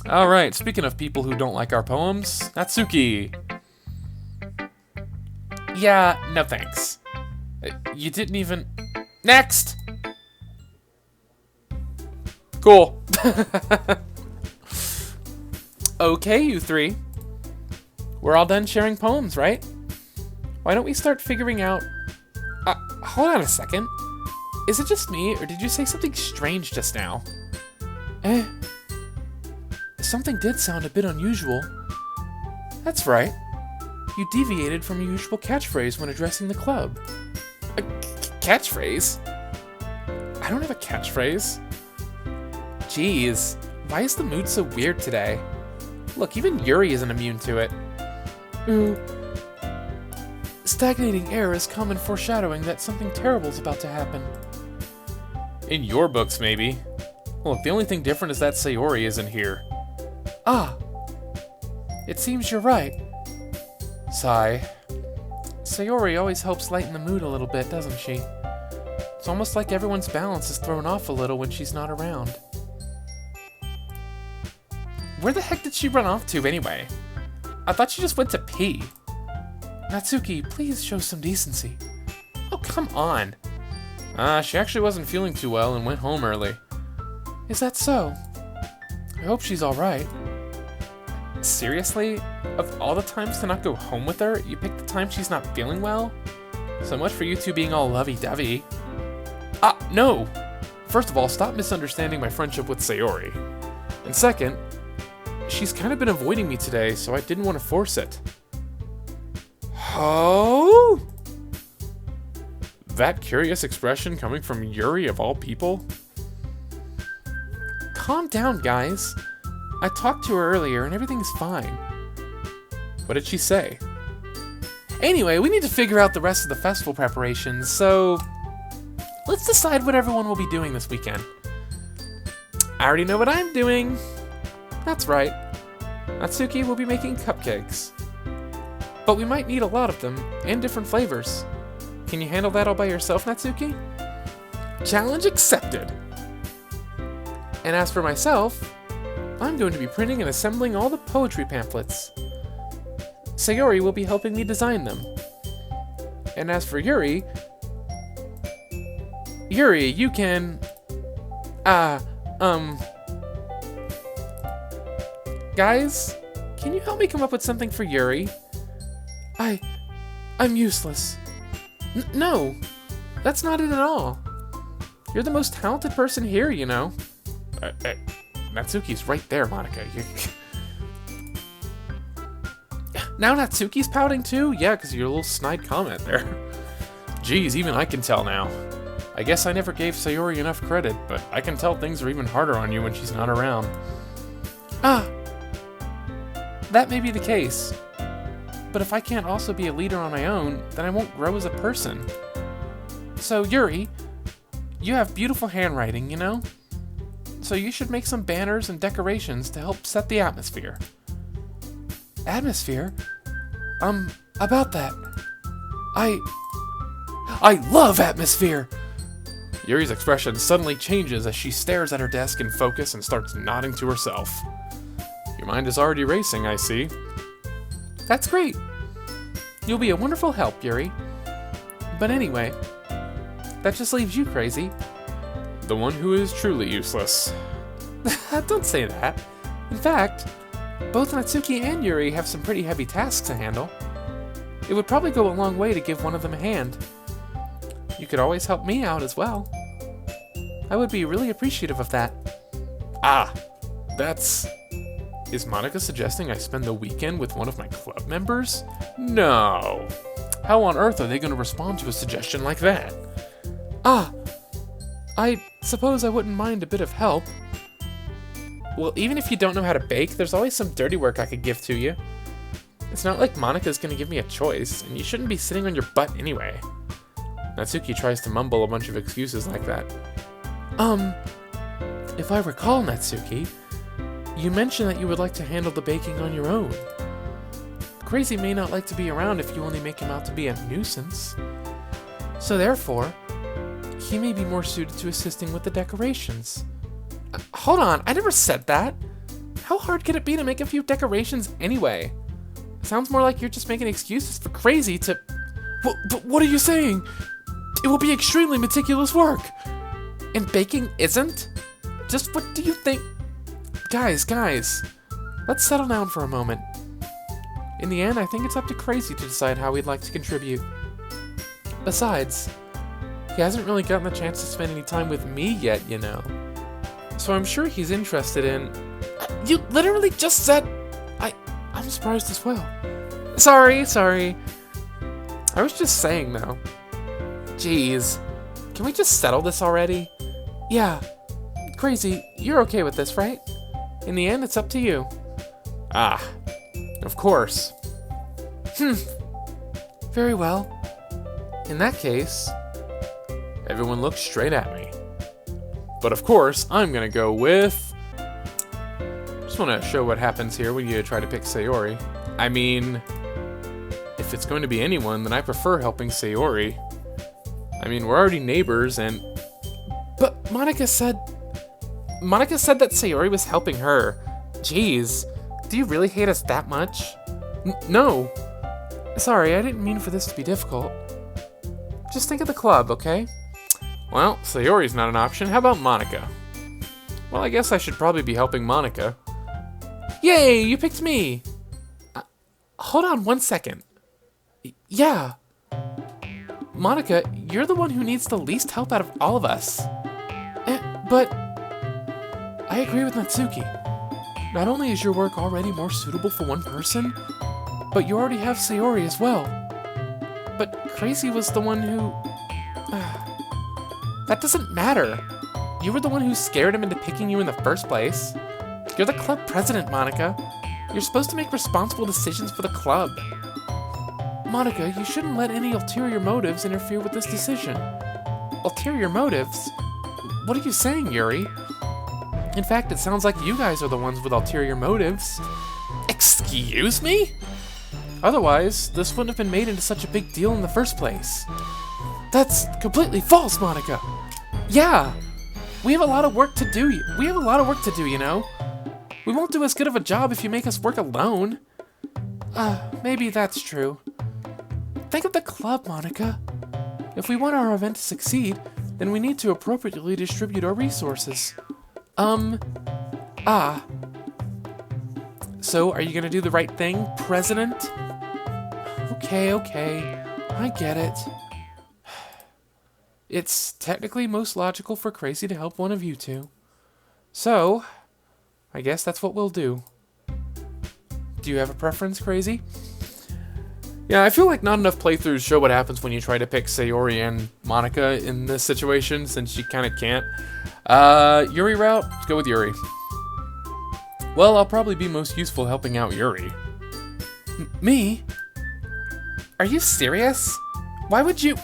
Alright, speaking of people who don't like our poems, Natsuki. Yeah, no thanks. You didn't even... Next! Cool. Okay, you three. We're all done sharing poems, right? Why don't we start figuring out... hold on a second. Is it just me, or did you say something strange just now? Something did sound a bit unusual. That's right. You deviated from your usual catchphrase when addressing the club. A catchphrase? I don't have a catchphrase. Jeez, why is the mood so weird today? Look, even Yuri isn't immune to it. Ooh. Stagnating air is common foreshadowing that something terrible is about to happen. In your books, maybe. Look, the only thing different is that Sayori isn't here. Ah. It seems you're right. Sigh. Sayori always helps lighten the mood a little bit, doesn't she? It's almost like everyone's balance is thrown off a little when she's not around. Where the heck did she run off to anyway? I thought she just went to pee. Natsuki, please show some decency. Oh, come on. She actually wasn't feeling too well and went home early. Is that so? I hope she's alright. Seriously? Of all the times to not go home with her, you picked the time she's not feeling well? So much for you two being all lovey-dovey. No! First of all, stop misunderstanding my friendship with Sayori. And second, she's kind of been avoiding me today, so I didn't want to force it. Oh? That curious expression coming from Yuri of all people? Calm down, guys. I talked to her earlier and everything's fine. What did she say? Anyway, we need to figure out the rest of the festival preparations, so let's decide what everyone will be doing this weekend. I already know what I'm doing. That's right. Natsuki will be making cupcakes. But we might need a lot of them, and different flavors. Can you handle that all by yourself, Natsuki? Challenge accepted! And as for myself, I'm going to be printing and assembling all the poetry pamphlets. Sayori will be helping me design them. And as for Yuri, you can... Guys, can you help me come up with something for Yuri? I'm useless. No, that's not it at all. You're the most talented person here, you know. Natsuki's right there, Monica. Now Natsuki's pouting too? Yeah, because of your little snide comment there. Geez, even I can tell now. I guess I never gave Sayori enough credit, but I can tell things are even harder on you when she's not around. That may be the case. But if I can't also be a leader on my own, then I won't grow as a person. So, Yuri, you have beautiful handwriting, you know? So you should make some banners and decorations to help set the atmosphere. Atmosphere? About that. I love atmosphere! Yuri's expression suddenly changes as she stares at her desk in focus and starts nodding to herself. Your mind is already racing, I see. That's great. You'll be a wonderful help, Yuri. But anyway, that just leaves you crazy. The one who is truly useless. Don't say that. In fact, both Natsuki and Yuri have some pretty heavy tasks to handle. It would probably go a long way to give one of them a hand. You could always help me out as well. I would be really appreciative of that. Is Monica suggesting I spend the weekend with one of my club members? No. How on earth are they going to respond to a suggestion like that? I suppose I wouldn't mind a bit of help. Well, even if you don't know how to bake, there's always some dirty work I could give to you. It's not like Monica's going to give me a choice, and you shouldn't be sitting on your butt anyway. Natsuki tries to mumble a bunch of excuses like that. If I recall, Natsuki, you mentioned that you would like to handle the baking on your own. Crazy may not like to be around if you only make him out to be a nuisance. So therefore, he may be more suited to assisting with the decorations. Hold on, I never said that. how hard could it be to make a few decorations anyway? Sounds more like you're just making excuses for Crazy to... But what are you saying? It will be extremely meticulous work. And baking isn't? Just what do you think? Guys, let's settle down for a moment. In the end, I think it's up to Crazy to decide how he'd like to contribute. Besides, he hasn't really gotten the chance to spend any time with me yet, you know. So I'm sure he's interested in... You literally just said... I'm surprised as well. Sorry. I was just saying, though. Jeez. Can we just settle this already? Yeah. Crazy, you're okay with this, right? In the end, it's up to you. Ah. Of course. Very well. In that case, everyone looks straight at me. But of course, I'm gonna go with... Just want to show what happens here when you try to pick Sayori. I mean, if it's going to be anyone, then I prefer helping Sayori. I mean, we're already neighbors and... But Monica said that Sayori was helping her. Jeez, do you really hate us that much? No. Sorry, I didn't mean for this to be difficult. Just think of the club, okay? Well, Sayori's not an option. How about Monica? Well, I guess I should probably be helping Monica. Yay, you picked me! Hold on 1 second. Yeah. Monica, you're the one who needs the least help out of all of us. But I agree with Natsuki. Not only is your work already more suitable for one person, but you already have Sayori as well. But Crazy was the one who... That doesn't matter. You were the one who scared him into picking you in the first place. You're the club president, Monica. You're supposed to make responsible decisions for the club. Monica, you shouldn't let any ulterior motives interfere with this decision. Ulterior motives? What are you saying, Yuri? In fact, it sounds like you guys are the ones with ulterior motives. Excuse me? Otherwise, this wouldn't have been made into such a big deal in the first place. That's completely false, Monica. Yeah, we have a lot of work to do, you know. We won't do as good of a job if you make us work alone. Maybe that's true. Think of the club, Monica. If we want our event to succeed, then we need to appropriately distribute our resources. So, are you gonna do the right thing, President? Okay, I get it. It's technically most logical for Crazy to help one of you two. So, I guess that's what we'll do. Do you have a preference, Crazy? Yeah, I feel like not enough playthroughs show what happens when you try to pick Sayori and Monica in this situation, since you kind of can't. Yuri route? Let's go with Yuri. Well, I'll probably be most useful helping out Yuri. Me? Are you serious? Why would you...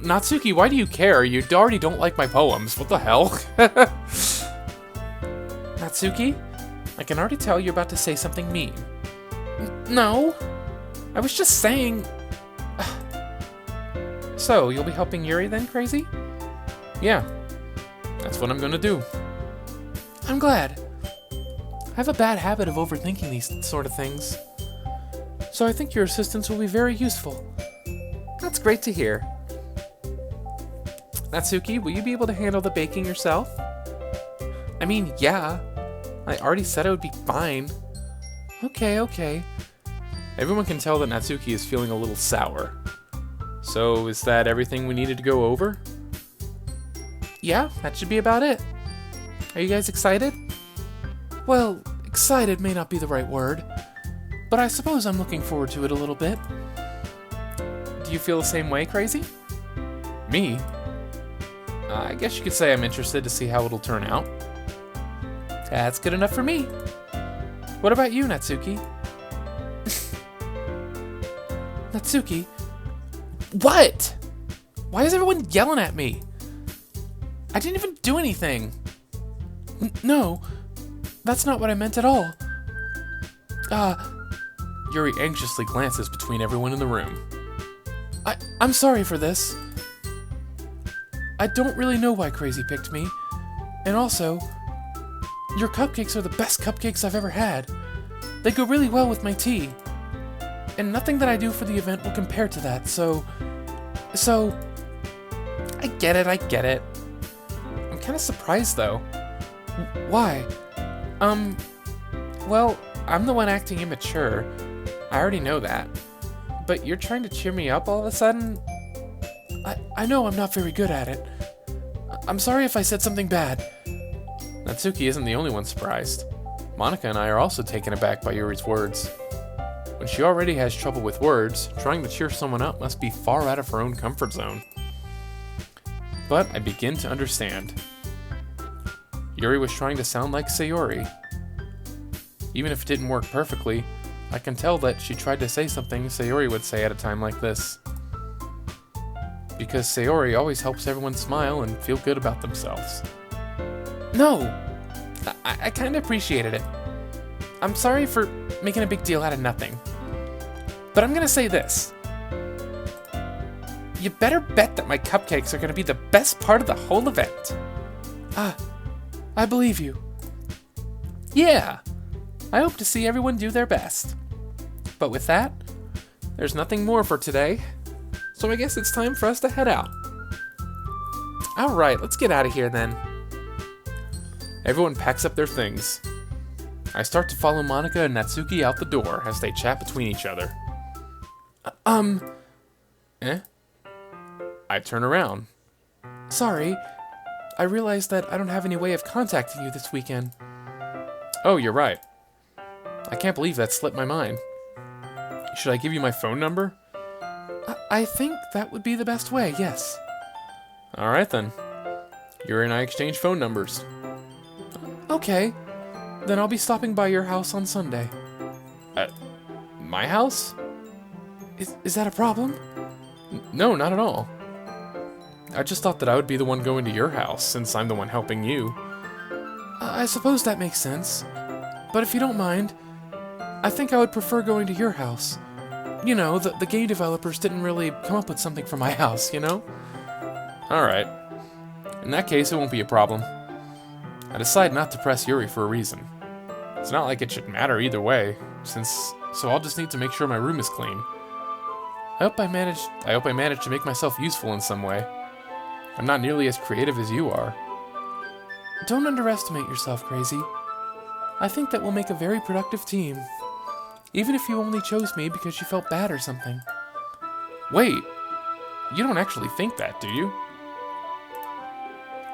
Natsuki, why do you care? You already don't like my poems. What the hell? Natsuki? I can already tell you're about to say something mean. No. I was just saying... So, you'll be helping Yuri then, Crazy? Yeah. That's what I'm gonna do. I'm glad. I have a bad habit of overthinking these sort of things. So I think your assistance will be very useful. That's great to hear. Natsuki, will you be able to handle the baking yourself? I mean, yeah. I already said I would be fine. Okay. Everyone can tell that Natsuki is feeling a little sour. So, is that everything we needed to go over? Yeah, that should be about it. Are you guys excited? Well, excited may not be the right word, but I suppose I'm looking forward to it a little bit. Do you feel the same way, Crazy? Me? I guess you could say I'm interested to see how it'll turn out. That's good enough for me. What about you, Natsuki? Natsuki? What? Why is everyone yelling at me? I didn't even do anything. No, that's not what I meant at all. Yuri anxiously glances between everyone in the room. I'm sorry for this. I don't really know why Crazy picked me. And also, Your cupcakes are the best cupcakes I've ever had. They go really well with my tea. And nothing that I do for the event will compare to that, so... I get it. I'm kind of surprised, though. Why? Well, I'm the one acting immature. I already know that. But you're trying to cheer me up all of a sudden? I know I'm not very good at it. I'm sorry if I said something bad. Natsuki isn't the only one surprised. Monika and I are also taken aback by Yuri's words. When she already has trouble with words, trying to cheer someone up must be far out of her own comfort zone. But I begin to understand. Yuri was trying to sound like Sayori. Even if it didn't work perfectly, I can tell that she tried to say something Sayori would say at a time like this. Because Sayori always helps everyone smile and feel good about themselves. No! I kinda appreciated it. I'm sorry for making a big deal out of nothing. But I'm gonna say this. You better bet that my cupcakes are gonna be the best part of the whole event. I believe you. Yeah, I hope to see everyone do their best. But with that, there's nothing more for today, so I guess it's time for us to head out. Alright, let's get out of here then. Everyone packs up their things. I start to follow Monika and Natsuki out the door as they chat between each other. I turn around. Sorry, I realized that I don't have any way of contacting you this weekend. Oh, you're right. I can't believe that slipped my mind. Should I give you my phone number? I think that would be the best way, yes. Alright then. Yuri and I exchange phone numbers. Okay. Then I'll be stopping by your house on Sunday. My house? Is that a problem? No, not at all. I just thought that I would be the one going to your house, since I'm the one helping you. I suppose that makes sense. But if you don't mind, I think I would prefer going to your house. You know, the game developers didn't really come up with something for my house, you know? Alright. In that case, it won't be a problem. I decide not to press Yuri for a reason. It's not like it should matter either way, so I'll just need to make sure my room is clean. I hope I managed to make myself useful in some way. I'm not nearly as creative as you are. Don't underestimate yourself, Crazy. I think that we'll make a very productive team. Even if you only chose me because you felt bad or something. Wait, you don't actually think that, do you?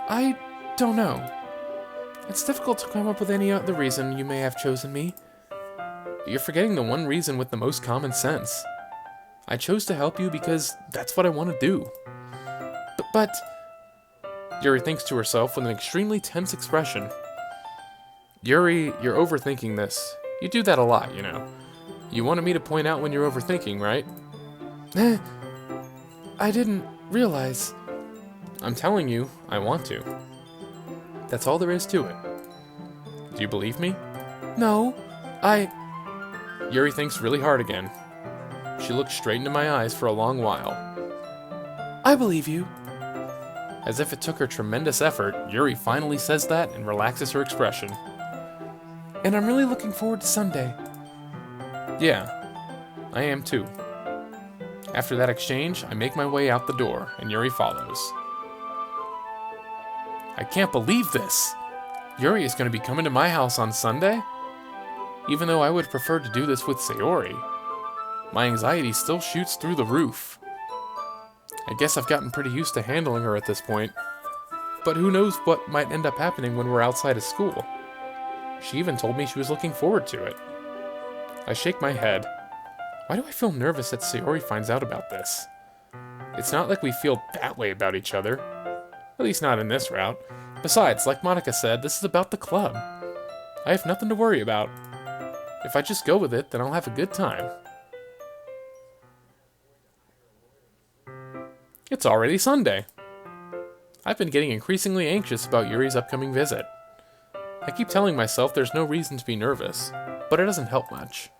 I don't know. It's difficult to come up with any other reason you may have chosen me. You're forgetting the one reason with the most common sense. I chose to help you because that's what I want to do. But... Yuri thinks to herself with an extremely tense expression. Yuri, you're overthinking this. You do that a lot, you know. You wanted me to point out when you're overthinking, right? I didn't realize. I'm telling you, I want to. That's all there is to it. Do you believe me? No, Yuri thinks really hard again. She looks straight into my eyes for a long while. I believe you. As if it took her tremendous effort, Yuri finally says that and relaxes her expression. And I'm really looking forward to Sunday. Yeah, I am too. After that exchange, I make my way out the door, and Yuri follows. I can't believe this! Yuri is going to be coming to my house on Sunday? Even though I would prefer to do this with Sayori, my anxiety still shoots through the roof. I guess I've gotten pretty used to handling her at this point, but who knows what might end up happening when we're outside of school. She even told me she was looking forward to it. I shake my head. Why do I feel nervous that Sayori finds out about this? It's not like we feel that way about each other. At least not in this route. Besides, like Monika said, this is about the club. I have nothing to worry about. If I just go with it, then I'll have a good time. It's already Sunday. I've been getting increasingly anxious about Yuri's upcoming visit. I keep telling myself there's no reason to be nervous, but it doesn't help much.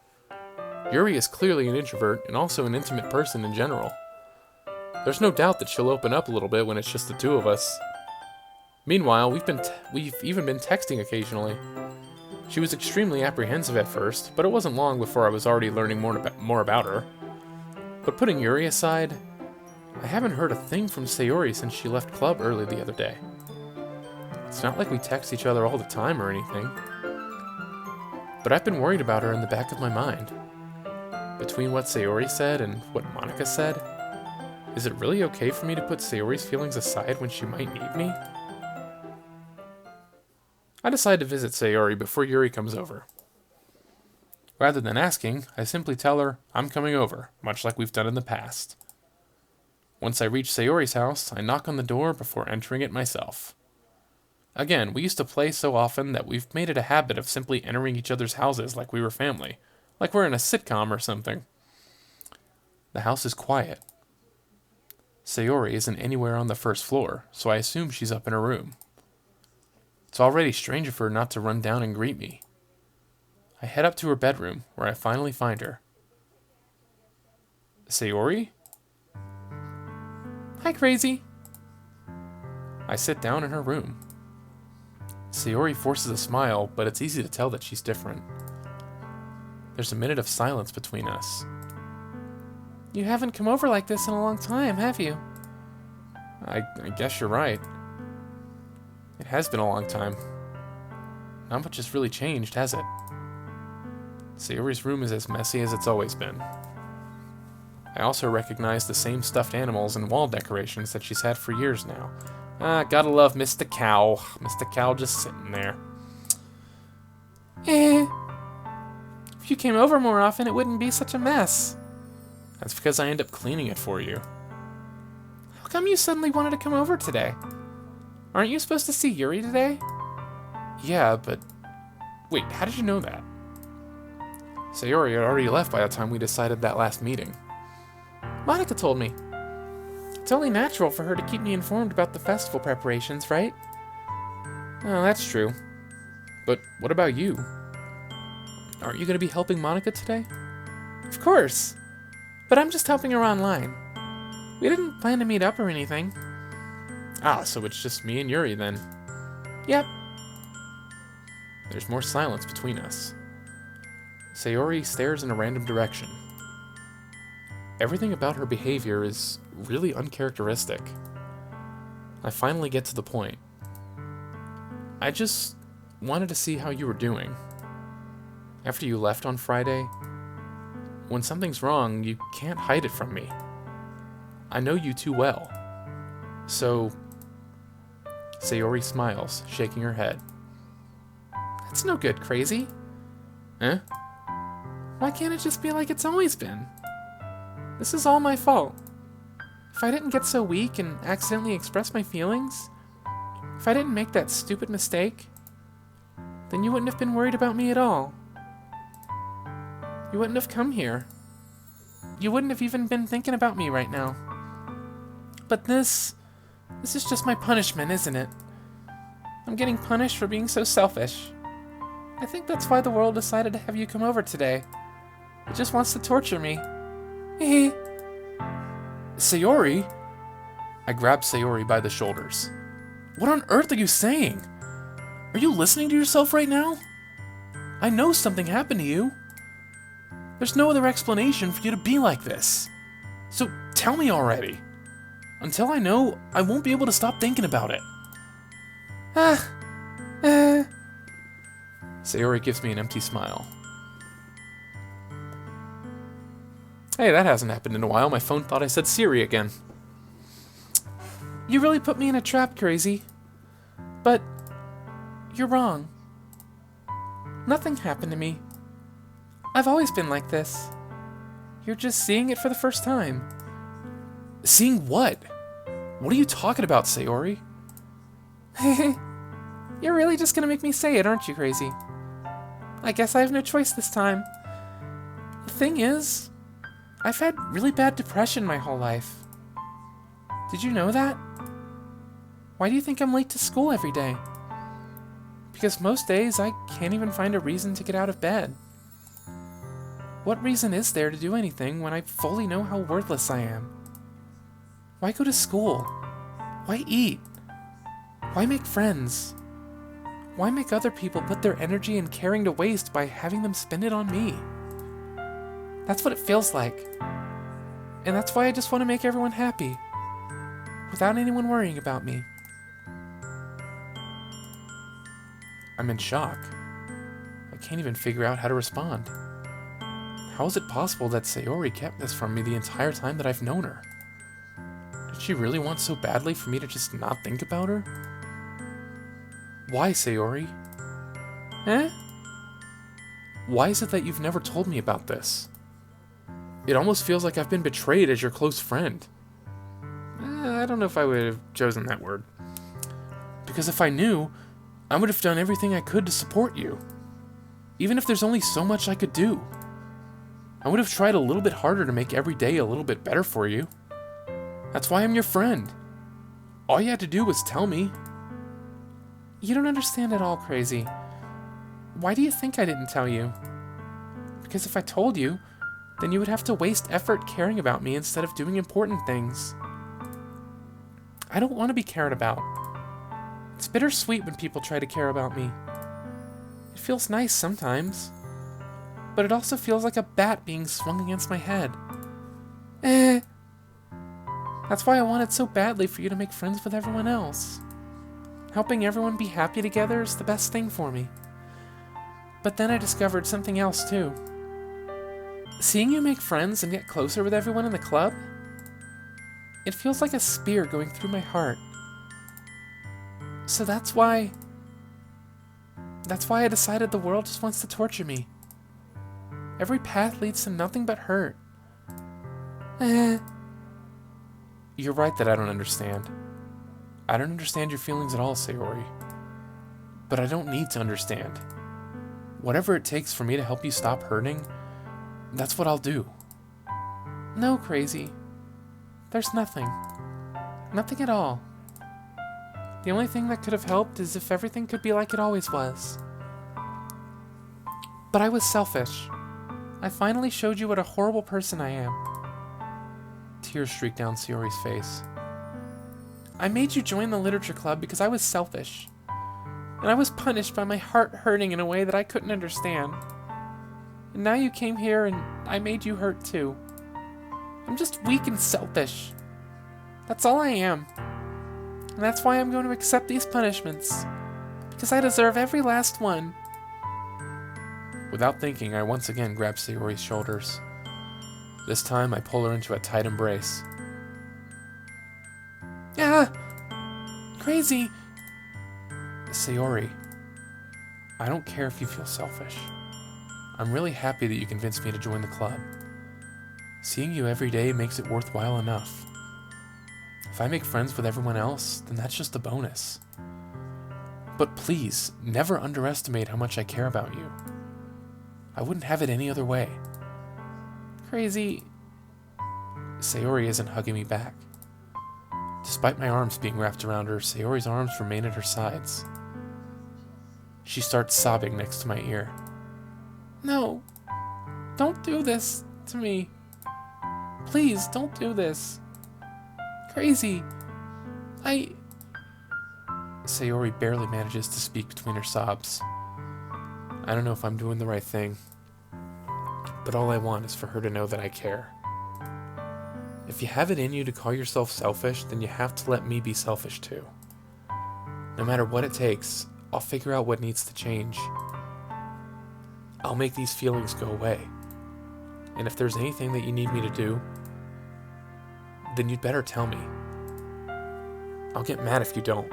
Yuri is clearly an introvert and also an intimate person in general. There's no doubt that she'll open up a little bit when it's just the two of us. Meanwhile, we've even been texting occasionally. She was extremely apprehensive at first, but it wasn't long before I was already learning more about her. But putting Yuri aside, I haven't heard a thing from Sayori since she left club early the other day. It's not like we text each other all the time or anything. But I've been worried about her in the back of my mind. Between what Sayori said and what Monica said, is it really okay for me to put Sayori's feelings aside when she might need me? I decide to visit Sayori before Yuri comes over. Rather than asking, I simply tell her I'm coming over, much like we've done in the past. Once I reach Sayori's house, I knock on the door before entering it myself. Again, we used to play so often that we've made it a habit of simply entering each other's houses like we were family, like we're in a sitcom or something. The house is quiet. Sayori isn't anywhere on the first floor, so I assume she's up in her room. It's already strange of her not to run down and greet me. I head up to her bedroom, where I finally find her. Sayori? Hi, Crazy. I sit down in her room. Sayori forces a smile, but it's easy to tell that she's different. There's a minute of silence between us. You haven't come over like this in a long time, have you? I guess you're right. It has been a long time. Not much has really changed, has it? Sayori's room is as messy as it's always been. I also recognize the same stuffed animals and wall decorations that she's had for years now. Gotta love Mr. Cow. Mr. Cow just sitting there. If you came over more often, it wouldn't be such a mess. That's because I end up cleaning it for you. How come you suddenly wanted to come over today? Aren't you supposed to see Yuri today? Yeah, but... Wait, how did you know that? Sayori had already left by the time we decided that last meeting. Monica told me. It's only natural for her to keep me informed about the festival preparations, right? Oh, that's true. But what about you? Aren't you going to be helping Monica today? Of course. But I'm just helping her online. We didn't plan to meet up or anything. Ah, so it's just me and Yuri then. Yep. There's more silence between us. Sayori stares in a random direction. Everything about her behavior is really uncharacteristic. I finally get to the point. I just wanted to see how you were doing. After you left on Friday, when something's wrong, you can't hide it from me. I know you too well. So... Sayori smiles, shaking her head. That's no good, Crazy. Huh? Why can't it just be like it's always been? This is all my fault. If I didn't get so weak and accidentally express my feelings, if I didn't make that stupid mistake, then you wouldn't have been worried about me at all. You wouldn't have come here. You wouldn't have even been thinking about me right now. But this is just my punishment, isn't it? I'm getting punished for being so selfish. I think that's why the world decided to have you come over today. It just wants to torture me. Hee. Sayori? I grab Sayori by the shoulders. What on earth are you saying? Are you listening to yourself right now? I know something happened to you. There's no other explanation for you to be like this. So tell me already. Until I know, I won't be able to stop thinking about it. Sayori gives me an empty smile. Hey, that hasn't happened in a while. My phone thought I said Siri again. You really put me in a trap, Crazy. But you're wrong. Nothing happened to me. I've always been like this. You're just seeing it for the first time. Seeing what? What are you talking about, Sayori? You're really just gonna make me say it, aren't you, Crazy? I guess I have no choice this time. The thing is, I've had really bad depression my whole life. Did you know that? Why do you think I'm late to school every day? Because most days I can't even find a reason to get out of bed. What reason is there to do anything when I fully know how worthless I am? Why go to school? Why eat? Why make friends? Why make other people put their energy and caring to waste by having them spend it on me? That's what it feels like. And that's why I just want to make everyone happy, without anyone worrying about me. I'm in shock. I can't even figure out how to respond. How is it possible that Sayori kept this from me the entire time that I've known her? Did she really want so badly for me to just not think about her? Why, Sayori? Eh? Why is it that you've never told me about this? It almost feels like I've been betrayed as your close friend. I don't know if I would have chosen that word. Because if I knew, I would have done everything I could to support you. Even if there's only so much I could do. I would have tried a little bit harder to make every day a little bit better for you. That's why I'm your friend. All you had to do was tell me. You don't understand at all, Crazy. Why do you think I didn't tell you? Because if I told you, then you would have to waste effort caring about me instead of doing important things. I don't want to be cared about. It's bittersweet when people try to care about me. It feels nice sometimes, but it also feels like a bat being swung against my head. That's why I wanted so badly for you to make friends with everyone else. Helping everyone be happy together is the best thing for me. But then I discovered something else too. Seeing you make friends and get closer with everyone in the club, it feels like a spear going through my heart. So that's why I decided the world just wants to torture me. Every path leads to nothing but hurt. You're right that I don't understand. I don't understand your feelings at all, Sayori. But I don't need to understand. Whatever it takes for me to help you stop hurting, that's what I'll do. No, Crazy. There's nothing. Nothing at all. The only thing that could have helped is if everything could be like it always was. But I was selfish. I finally showed you what a horrible person I am. Tears streaked down Sayori's face. I made you join the literature club because I was selfish. And I was punished by my heart hurting in a way that I couldn't understand. And now you came here and I made you hurt too. I'm just weak and selfish. That's all I am. And that's why I'm going to accept these punishments. Because I deserve every last one. Without thinking, I once again grab Sayori's shoulders. This time, I pull her into a tight embrace. Crazy! Sayori, I don't care if you feel selfish. I'm really happy that you convinced me to join the club. Seeing you every day makes it worthwhile enough. If I make friends with everyone else, then that's just a bonus. But please, never underestimate how much I care about you. I wouldn't have it any other way. Crazy. Sayori isn't hugging me back. Despite my arms being wrapped around her, Sayori's arms remain at her sides. She starts sobbing next to my ear. No, don't do this to me. Please, don't do this. Crazy. Sayori barely manages to speak between her sobs. I don't know if I'm doing the right thing, but all I want is for her to know that I care. If you have it in you to call yourself selfish, then you have to let me be selfish too. No matter what it takes, I'll figure out what needs to change. I'll make these feelings go away. And if there's anything that you need me to do, then you'd better tell me. I'll get mad if you don't.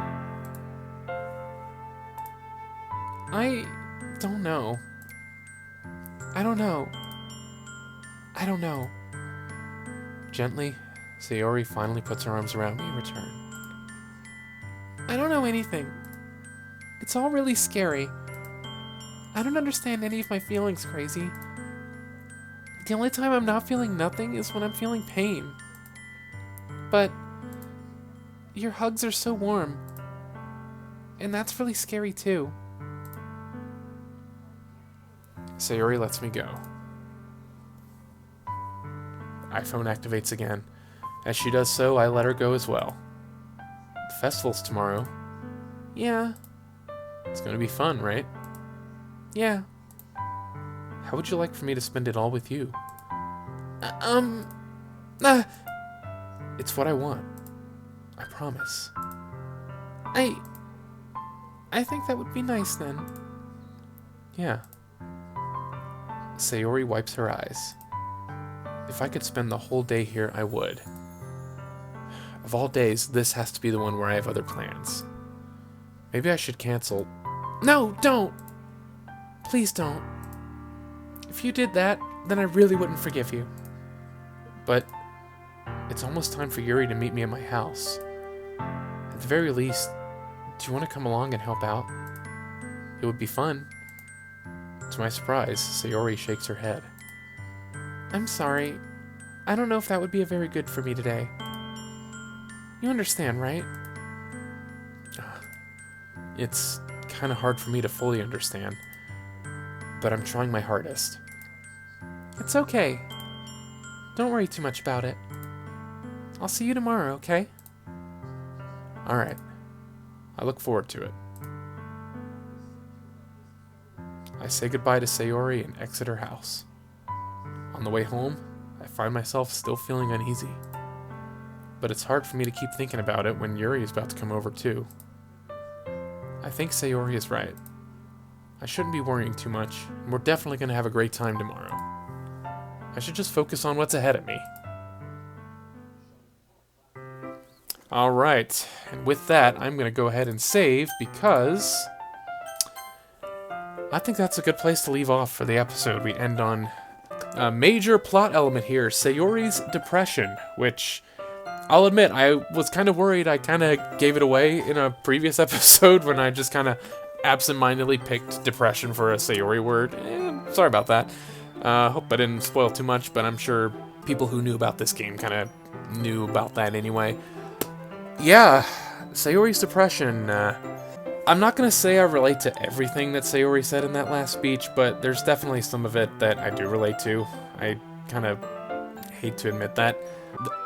I don't know. I don't know. I don't know. Gently, Sayori finally puts her arms around me in return. I don't know anything. It's all really scary. I don't understand any of my feelings, Crazy. The only time I'm not feeling nothing is when I'm feeling pain. But your hugs are so warm. And that's really scary too. Sayori lets me go. iPhone activates again. As she does so, I let her go as well. The festival's tomorrow. Yeah. It's gonna be fun, right? Yeah. How would you like for me to spend it all with you? Uh, it's what I want. I promise. I think that would be nice then. Yeah. Sayori wipes her eyes. If I could spend the whole day here, I would. Of all days, this has to be the one where I have other plans. Maybe I should cancel. No, don't! Please don't. If you did that, then I really wouldn't forgive you. But it's almost time for Yuri to meet me at my house. At the very least, do you want to come along and help out? It would be fun. To my surprise, Sayori shakes her head. I'm sorry. I don't know if that would be very good for me today. You understand, right? It's kind of hard for me to fully understand, but I'm trying my hardest. It's okay. Don't worry too much about it. I'll see you tomorrow, okay? Alright. I look forward to it. I say goodbye to Sayori and exit her house. On the way home, I find myself still feeling uneasy. But it's hard for me to keep thinking about it when Yuri is about to come over too. I think Sayori is right. I shouldn't be worrying too much, and we're definitely going to have a great time tomorrow. I should just focus on what's ahead of me. Alright, and with that, I'm going to go ahead and save because I think that's a good place to leave off for the episode. We end on a major plot element here, Sayori's depression, which I'll admit, I was kind of worried I kind of gave it away in a previous episode when I just kind of absentmindedly picked depression for a Sayori word. Sorry about that. Hope I didn't spoil too much, but I'm sure people who knew about this game kind of knew about that anyway. Yeah, Sayori's depression. I'm not going to say I relate to everything that Sayori said in that last speech, but there's definitely some of it that I do relate to. I kind of hate to admit that.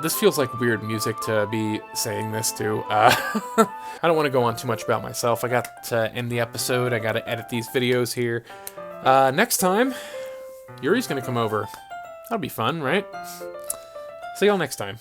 This feels like weird music to be saying this to. I don't want to go on too much about myself. I got to end the episode. I got to edit these videos here. Next time, Yuri's going to come over. That'll be fun, right? See y'all next time.